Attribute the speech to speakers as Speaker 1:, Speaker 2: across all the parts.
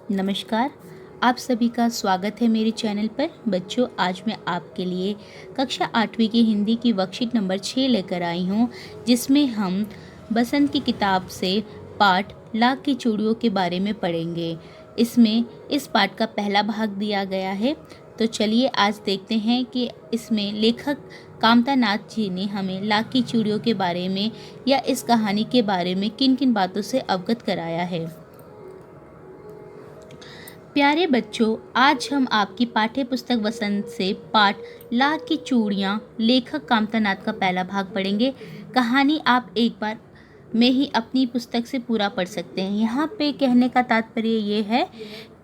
Speaker 1: नमस्कार। आप सभी का स्वागत है मेरे चैनल पर। बच्चों, आज मैं आपके लिए कक्षा 8वीं की हिंदी की वर्कशीट नंबर 6 लेकर आई हूँ, जिसमें हम बसंत की किताब से पाठ लाख की चूड़ियों के बारे में पढ़ेंगे। इसमें इस पाठ का पहला भाग दिया गया है। तो चलिए आज देखते हैं कि इसमें लेखक कामता नाथ जी ने हमें लाख की चूड़ियों के बारे में या इस कहानी के बारे में किन किन बातों से अवगत कराया है। प्यारे बच्चों, आज हम आपकी पाठ्य पुस्तक बसंत से पाठ लाख की चूड़ियाँ लेखक कामतानाथ का पहला भाग पढ़ेंगे। कहानी आप एक बार में ही अपनी पुस्तक से पूरा पढ़ सकते हैं। यहाँ पे कहने का तात्पर्य ये है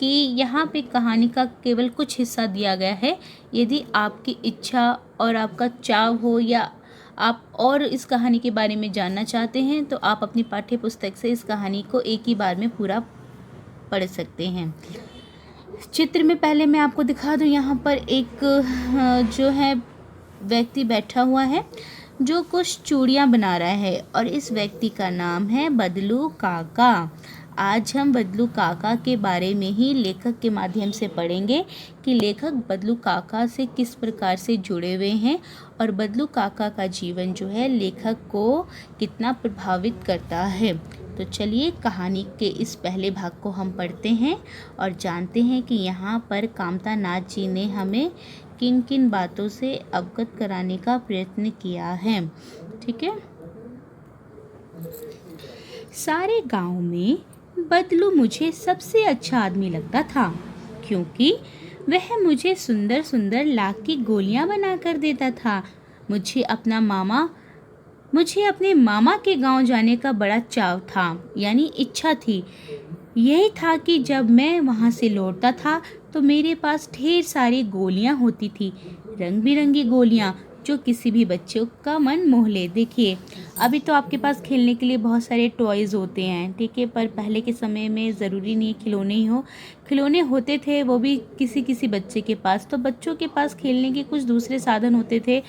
Speaker 1: कि यहाँ पे कहानी का केवल कुछ हिस्सा दिया गया है। यदि आपकी इच्छा और आपका चाव हो या आप और इस कहानी के बारे में जानना चाहते हैं तो आप अपनी पाठ्य पुस्तक से इस कहानी को एक ही बार में पूरा पढ़ सकते हैं। चित्र में पहले मैं आपको दिखा दूं, यहाँ पर एक जो है व्यक्ति बैठा हुआ है जो कुछ चूड़ियाँ बना रहा है और इस व्यक्ति का नाम है बदलू काका। आज हम बदलू काका के बारे में ही लेखक के माध्यम से पढ़ेंगे कि लेखक बदलू काका से किस प्रकार से जुड़े हुए हैं और बदलू काका का जीवन जो है लेखक को कितना प्रभावित करता है। तो चलिए कहानी के इस पहले भाग को हम पढ़ते हैं और जानते हैं कि यहाँ पर कामता नाथ जी ने हमें किन किन बातों से अवगत कराने का प्रयत्न किया है। ठीक है। सारे गांव में बदलू मुझे सबसे अच्छा आदमी लगता था, क्योंकि वह मुझे सुंदर सुंदर लाख की गोलियां बना कर देता था। मुझे अपने मामा के गांव जाने का बड़ा चाव था, यानी इच्छा थी। यही था कि जब मैं वहां से लौटता था तो मेरे पास ढेर सारी गोलियां होती थी, रंग बिरंगी गोलियां जो किसी भी बच्चों का मन मोह ले। देखिए, अभी तो आपके पास खेलने के लिए बहुत सारे टॉयज़ होते हैं, ठीक है, पर पहले के समय में ज़रूरी नहीं खिलौने ही हो। खिलौने होते थे, वो भी किसी किसी बच्चे के पास। तो बच्चों के पास खेलने के कुछ दूसरे साधन होते थे,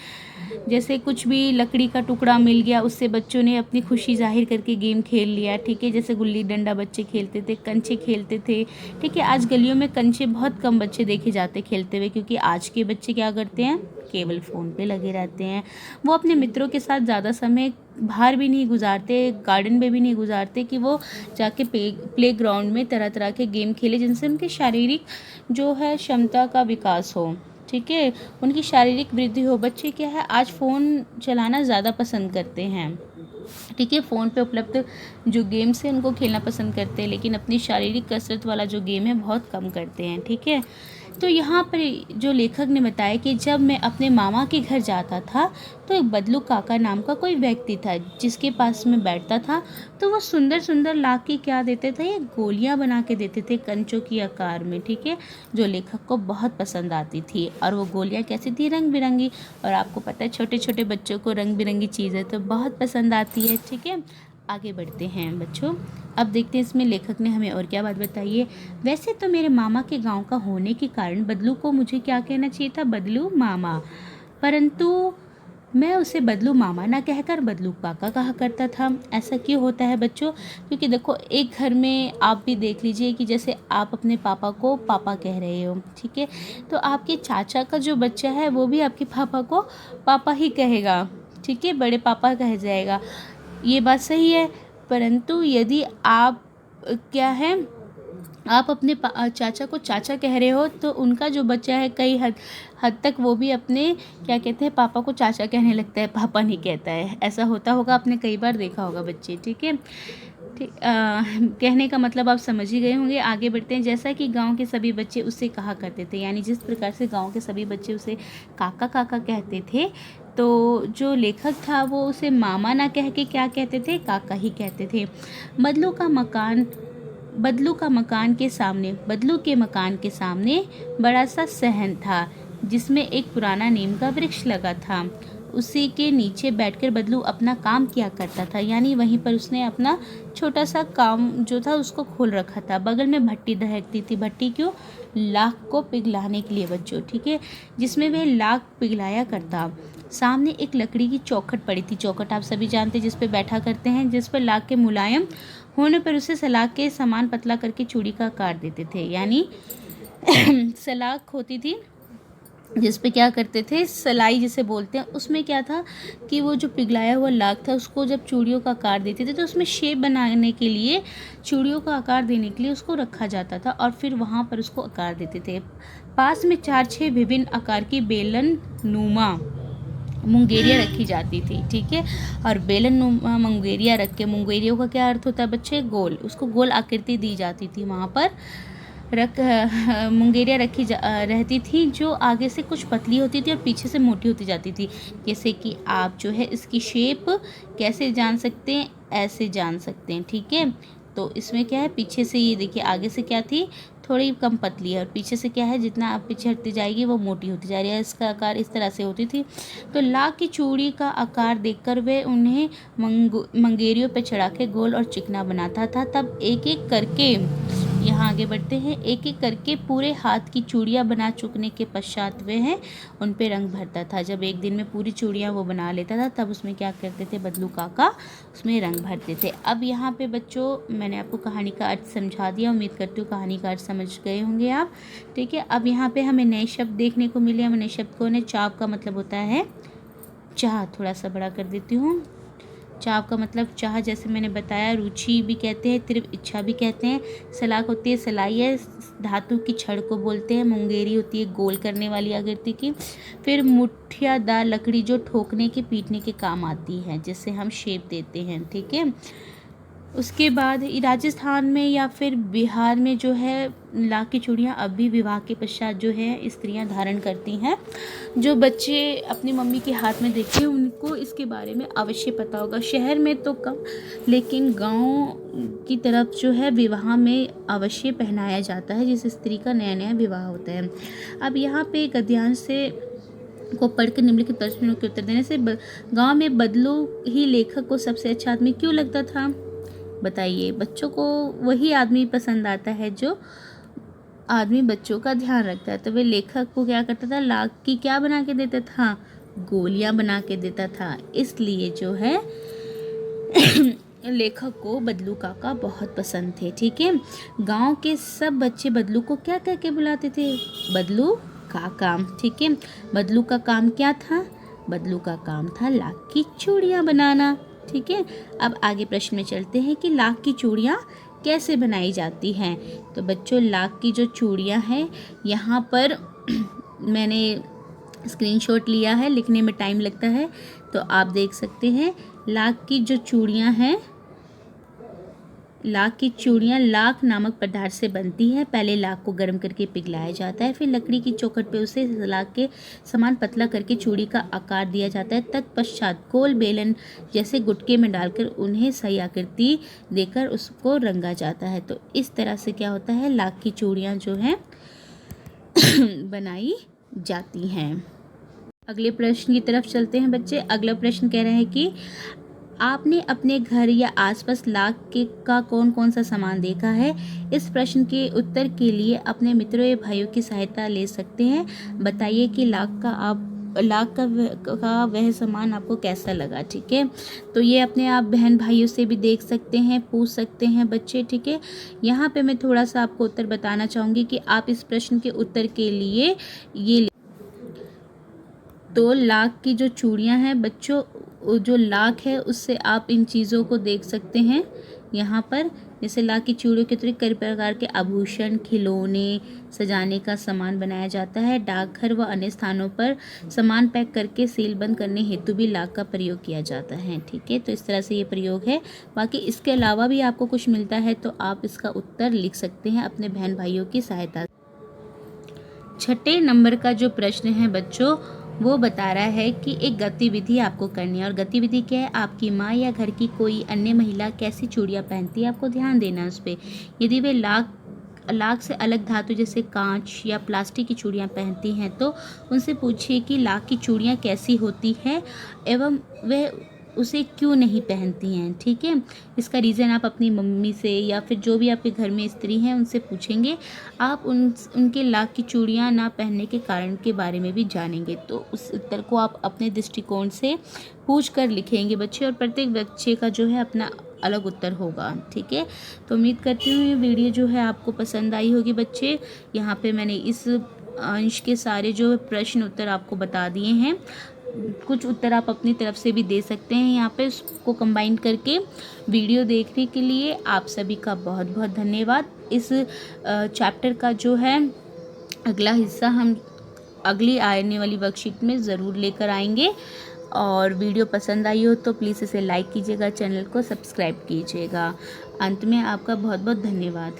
Speaker 1: जैसे कुछ भी लकड़ी का टुकड़ा मिल गया, उससे बच्चों ने अपनी खुशी जाहिर करके गेम खेल लिया। ठीक है, जैसे गुल्ली डंडा बच्चे खेलते थे, कंचे खेलते थे। ठीक है, आज गलियों में कंचे बहुत कम बच्चे देखे जाते खेलते हुए, क्योंकि आज के बच्चे क्या करते हैं, केवल फ़ोन पे लगे रहते हैं। वो अपने मित्रों के साथ ज़्यादा समय बाहर भी नहीं गुजारते, गार्डन में भी नहीं गुजारते कि वो जाके प्ले ग्राउंड में तरह तरह के गेम खेले जिनसे उनकी शारीरिक जो है क्षमता का विकास हो। ठीक है, उनकी शारीरिक वृद्धि हो। बच्चे क्या है, आज फ़ोन चलाना ज़्यादा पसंद करते हैं। ठीक है, फ़ोन पे उपलब्ध जो गेम्स हैं उनको खेलना पसंद करते हैं, लेकिन अपनी शारीरिक कसरत वाला जो गेम है बहुत कम करते हैं। ठीक है, तो यहाँ पर जो लेखक ने बताया कि जब मैं अपने मामा के घर जाता था तो एक बदलू काका नाम का कोई व्यक्ति था जिसके पास मैं बैठता था। तो वो सुंदर सुंदर लाख की क्या देते थे, ये गोलियाँ बना के देते थे कंचों की आकार में। ठीक है, जो लेखक को बहुत पसंद आती थी। और वो गोलियाँ कैसी थी, रंग बिरंगी। और आपको पता है छोटे छोटे बच्चों को रंग बिरंगी चीज़ें तो बहुत पसंद आती है। ठीक है, आगे बढ़ते हैं बच्चों। अब देखते हैं इसमें लेखक ने हमें और क्या बात बताई है। वैसे तो मेरे मामा के गांव का होने के कारण बदलू को मुझे क्या कहना चाहिए था, बदलू मामा, परंतु मैं उसे बदलू मामा ना कहकर बदलू काका कहा करता था। ऐसा क्यों होता है बच्चों, क्योंकि देखो एक घर में आप भी देख लीजिए कि जैसे आप अपने पापा को पापा कह रहे हो, ठीक है, तो आपके चाचा का जो बच्चा है वो भी आपके पापा को पापा ही कहेगा। ठीक है, बड़े पापा कह जाएगा। ये बात सही है, परंतु यदि आप क्या है, आप अपने चाचा को चाचा कह रहे हो तो उनका जो बच्चा है कई हद तक वो भी अपने क्या कहते हैं पापा को चाचा कहने लगता है, पापा नहीं कहता है। ऐसा होता होगा, आपने कई बार देखा होगा बच्चे। ठीक है, कहने का मतलब आप समझ ही गए होंगे। आगे बढ़ते हैं। जैसा कि गांव के सभी बच्चे उससे कहा करते थे, यानी जिस प्रकार से गांव के सभी बच्चे उसे काका काका कहते थे, तो जो लेखक था वो उसे मामा ना कह के क्या कहते थे, काका ही कहते थे। बदलू के मकान के सामने बड़ा सा सहन था जिसमें एक पुराना नीम का वृक्ष लगा था। उसी के नीचे बैठकर बदलू अपना काम किया करता था, यानी वहीं पर उसने अपना छोटा सा काम जो था उसको खोल रखा था। बगल में भट्टी दहकती थी। भट्टी क्यों, लाख को पिघलाने के लिए बच्चों। ठीक है, जिसमें वह लाख पिघलाया करता। सामने एक लकड़ी की चौखट पड़ी थी। चौखट आप सभी जानते हैं, जिस पे बैठा करते हैं, जिस पर लाख के मुलायम होने पर उसे सलाख के समान पतला करके चूड़ी का आकार देते थे। यानी सलाख होती थी जिस पे क्या करते थे, सलाई जिसे बोलते हैं, उसमें क्या था कि वो जो पिघलाया हुआ लाख था उसको जब चूड़ियों का आकार देते थे तो उसमें शेप बनाने के लिए, चूड़ियों का आकार देने के लिए उसको रखा जाता था और फिर वहाँ पर उसको आकार देते थे। पास में 4-6 विभिन्न आकार की बेलन नुमा मुंगेरियाँ रखी जाती थी। ठीक है, और बेलन नुमा मुंगेरियाँ रख के, मुंगेरियों का क्या अर्थ होता है बच्चे, गोल, उसको गोल आकृति दी जाती थी। वहाँ पर मुंगेरियाँ रहती थी जो आगे से कुछ पतली होती थी और पीछे से मोटी होती जाती थी। जैसे कि आप जो है इसकी शेप कैसे जान सकते हैं, ऐसे जान सकते हैं। ठीक है, तो इसमें क्या है, पीछे से ये देखिए, आगे से क्या थी, थोड़ी कम पतली है, और पीछे से क्या है, जितना आप पीछे हटती जाएगी वो मोटी होती जा रही है। इसका आकार इस तरह से होती थी। तो लाख की चूड़ी का आकार देखकर वे उन्हें मंगेरियों पर चढ़ा के गोल और चिकना बनाता था। तब एक एक करके, यहाँ आगे बढ़ते हैं, एक एक करके पूरे हाथ की चूड़ियाँ बना चुकने के पश्चात वे हैं उन पे रंग भरता था। जब एक दिन में पूरी चूड़ियाँ वो बना लेता था तब उसमें क्या करते थे, बदलू काका उसमें रंग भरते थे। अब यहाँ पे बच्चों मैंने आपको कहानी का अर्थ समझा दिया, उम्मीद करती हूँ कहानी का अर्थ समझ गए होंगे आप। ठीक है, अब यहाँ पे हमें नए शब्द देखने को मिले। हमें नए शब्द को, चाव का मतलब होता है चाह, थोड़ा सा बड़ा कर देती हूँ। चाव का मतलब चाह, जैसे मैंने बताया, रुचि भी कहते हैं, तीव्र इच्छा भी कहते हैं। सलाख होती है सिलाई है, धातु की छड़ को बोलते हैं। मुंगेरी होती है गोल करने वाली आकृति की। फिर मुठियादार लकड़ी जो ठोकने के पीटने के काम आती है, जिससे हम शेप देते हैं। ठीक है, उसके बाद राजस्थान में या फिर बिहार में जो है लाख की चूड़ियाँ अब भी विवाह के पश्चात जो है स्त्रियाँ धारण करती हैं। जो बच्चे अपनी मम्मी के हाथ में देखते हैं उनको इसके बारे में अवश्य पता होगा। शहर में तो कम, लेकिन गांव की तरफ जो है विवाह में अवश्य पहनाया जाता है, जिस स्त्री का नया नया विवाह होता है। अब यहाँ पे एक अध्ययन से को पढ़कर निम्नलिखित प्रश्नों के उत्तर देने से गांव में बदलू ही लेखक को सबसे अच्छा आदमी क्यों लगता था, बताइए। बच्चों को वही आदमी पसंद आता है जो आदमी बच्चों का ध्यान रखता है। तो वे लेखक को क्या करता था, लाख की क्या बना के देता था, गोलियां बना के देता था। इसलिए जो है लेखक को बदलू काका बहुत पसंद थे। ठीक है, गांव के सब बच्चे बदलू को क्या कह के बुलाते थे, बदलू काका। ठीक है, बदलू का काम क्या था, बदलू का काम था लाख की चूड़ियाँ बनाना। ठीक है, अब आगे प्रश्न में चलते हैं कि लाख की चूड़ियाँ कैसे बनाई जाती हैं। तो बच्चों लाख की जो चूड़ियाँ हैं, यहाँ पर मैंने स्क्रीनशॉट लिया है, लिखने में टाइम लगता है तो आप देख सकते हैं। लाख की जो चूड़ियाँ हैं, लाख की चूड़ियाँ लाख नामक पदार्थ से बनती है। पहले लाख को गर्म करके पिघलाया जाता है, फिर लकड़ी की चौखट पे उसे लाख के समान पतला करके चूड़ी का आकार दिया जाता है। तत्पश्चात गोल बेलन जैसे गुटके में डालकर उन्हें सही आकृति देकर उसको रंगा जाता है। तो इस तरह से क्या होता है, लाख की चूड़ियाँ जो हैं बनाई जाती हैं। अगले प्रश्न की तरफ चलते हैं बच्चे। अगला प्रश्न कह रहे हैं कि आपने अपने घर या आसपास लाख का कौन कौन सा सामान देखा है। इस प्रश्न के उत्तर के लिए अपने मित्रों या भाइयों की सहायता ले सकते हैं। बताइए कि लाख का वह सामान आपको कैसा लगा। ठीक है, तो ये अपने आप बहन भाइयों से भी देख सकते हैं, पूछ सकते हैं बच्चे। ठीक है, यहाँ पे मैं थोड़ा सा आपको उत्तर बताना चाहूँगी कि आप इस प्रश्न के उत्तर के लिए ये, तो लाख की जो चूड़ियाँ हैं बच्चों, जो लाख है उससे आप इन चीज़ों को देख सकते हैं। यहाँ पर जैसे लाख की चूड़ियों के कई प्रकार के आभूषण, खिलौने, सजाने का सामान बनाया जाता है। डाकघर व अन्य स्थानों पर सामान पैक करके सील बंद करने हेतु भी लाख का प्रयोग किया जाता है। ठीक है, तो इस तरह से ये प्रयोग है। बाकी इसके अलावा भी आपको कुछ मिलता है तो आप इसका उत्तर लिख सकते हैं अपने बहन भाइयों की सहायता। छठे नंबर का जो प्रश्न है बच्चों, वो बता रहा है कि एक गतिविधि आपको करनी है। और गतिविधि क्या है, आपकी माँ या घर की कोई अन्य महिला कैसी चूड़ियाँ पहनती है, आपको ध्यान देना है उस पर। यदि वे लाख से अलग धातु जैसे कांच या प्लास्टिक की चूड़ियाँ पहनती हैं तो उनसे पूछिए कि लाख की चूड़ियाँ कैसी होती हैं एवं वह उसे क्यों नहीं पहनती हैं। ठीक है, इसका रीज़न आप अपनी मम्मी से या फिर जो भी आपके घर में स्त्री हैं उनसे पूछेंगे। आप उनके लाख की चूड़ियाँ ना पहनने के कारण के बारे में भी जानेंगे। तो उस उत्तर को आप अपने दृष्टिकोण से पूछ कर लिखेंगे बच्चे। और प्रत्येक बच्चे का जो है अपना अलग उत्तर होगा। ठीक है, तो उम्मीद करती हूँ ये वीडियो जो है आपको पसंद आई होगी बच्चे। यहाँ पे मैंने इस अंश के सारे जो प्रश्न उत्तर आपको बता दिए हैं। कुछ उत्तर आप अपनी तरफ से भी दे सकते हैं यहाँ पे उसको कंबाइन करके। वीडियो देखने के लिए आप सभी का बहुत बहुत धन्यवाद। इस चैप्टर का जो है अगला हिस्सा हम अगली आने वाली वर्कशीट में ज़रूर लेकर आएंगे। और वीडियो पसंद आई हो तो प्लीज़ इसे लाइक कीजिएगा, चैनल को सब्सक्राइब कीजिएगा। अंत में आपका बहुत बहुत धन्यवाद।